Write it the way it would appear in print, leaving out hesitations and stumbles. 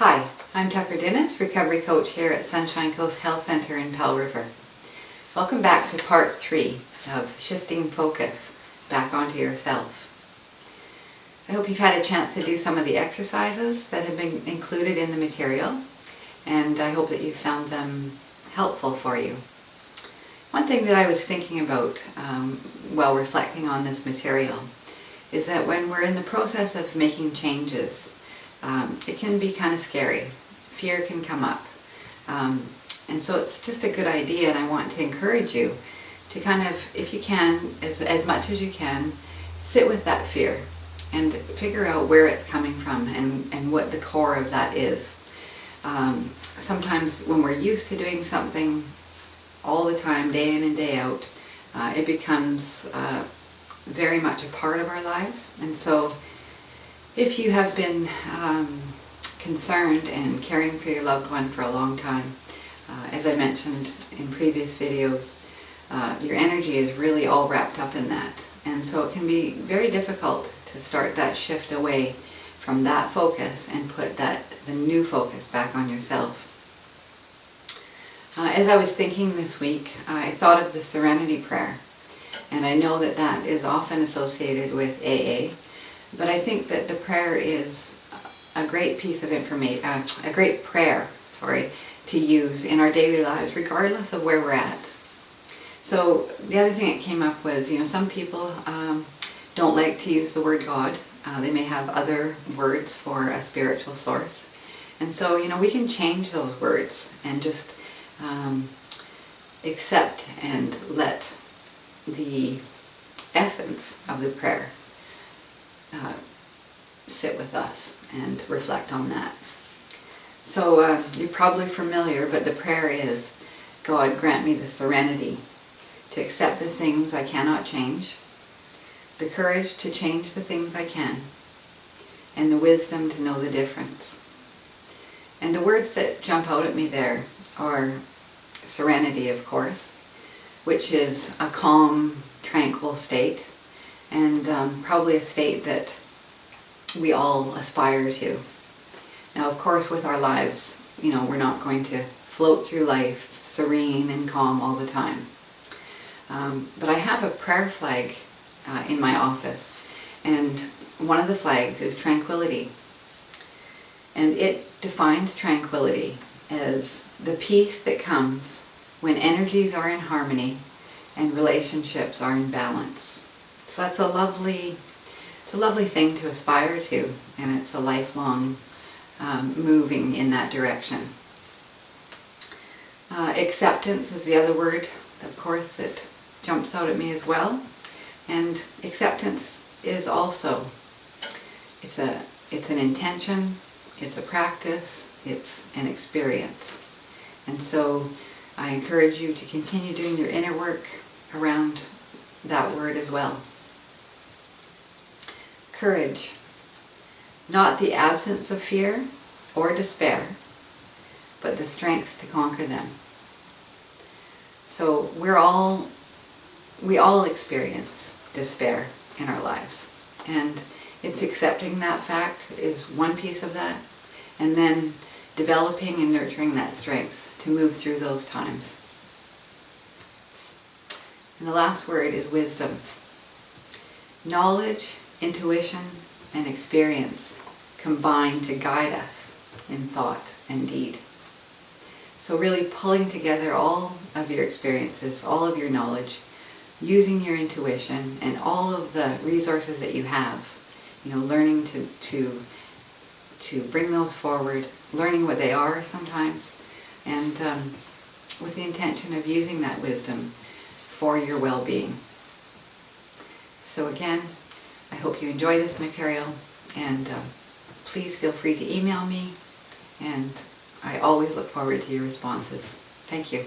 Hi, I'm Tucker Dennis, Recovery Coach here at Sunshine Coast Health Center in Pell River. Welcome back to part 3 of shifting focus back onto yourself. I hope you've had a chance to do some of the exercises that have been included in the material, and I hope that you found them helpful for you. One thing that I was thinking about while reflecting on this material is that when we're in the process of making changes, it can be kind of scary. Fear can come up. And so it's just a good idea, and I want to encourage you to kind of, if you can, as much as you can, sit with that fear and figure out where it's coming from and what the core of that is. Sometimes when we're used to doing something all the time, day in and day out, it becomes very much a part of our lives. And so if you have been concerned and caring for your loved one for a long time, as I mentioned in previous videos, your energy is really all wrapped up in that. And so it can be very difficult to start that shift away from that focus and put the new focus back on yourself. As I was thinking this week, I thought of the Serenity Prayer. And I know that that is often associated with AA. But I think that the prayer is a great piece of information, a great prayer, to use in our daily lives, regardless of where we're at. So the other thing that came up was, some people don't like to use the word God. They may have other words for a spiritual source. And so, we can change those words and just accept and let the essence of the prayer sit with us and reflect on that. So you're probably familiar, but the prayer is, God, grant me the serenity to accept the things I cannot change, the courage to change the things I can, and the wisdom to know the difference. And the words that jump out at me there are serenity, of course, which is a calm, tranquil state, and probably a state that we all aspire to. Now, of course, with our lives, we're not going to float through life serene and calm all the time. But I have a prayer flag in my office, and one of the flags is tranquility. And it defines tranquility as the peace that comes when energies are in harmony and relationships are in balance. So that's a lovely thing to aspire to, and it's a lifelong moving in that direction. Acceptance is the other word, of course, that jumps out at me as well. And acceptance is also, it's an intention, it's a practice, it's an experience. And so I encourage you to continue doing your inner work around that word as well. Courage, not the absence of fear or despair, but the strength to conquer them. So we all experience despair in our lives, and it's accepting that fact is one piece of that, and then developing and nurturing that strength to move through those times. And the last word is wisdom. Knowledge, intuition, and experience combine to guide us in thought and deed. So really pulling together all of your experiences, all of your knowledge, using your intuition and all of the resources that you have, learning to bring those forward, learning what they are sometimes, and with the intention of using that wisdom for your well-being. So again, I hope you enjoy this material, and please feel free to email me, and I always look forward to your responses. Thank you.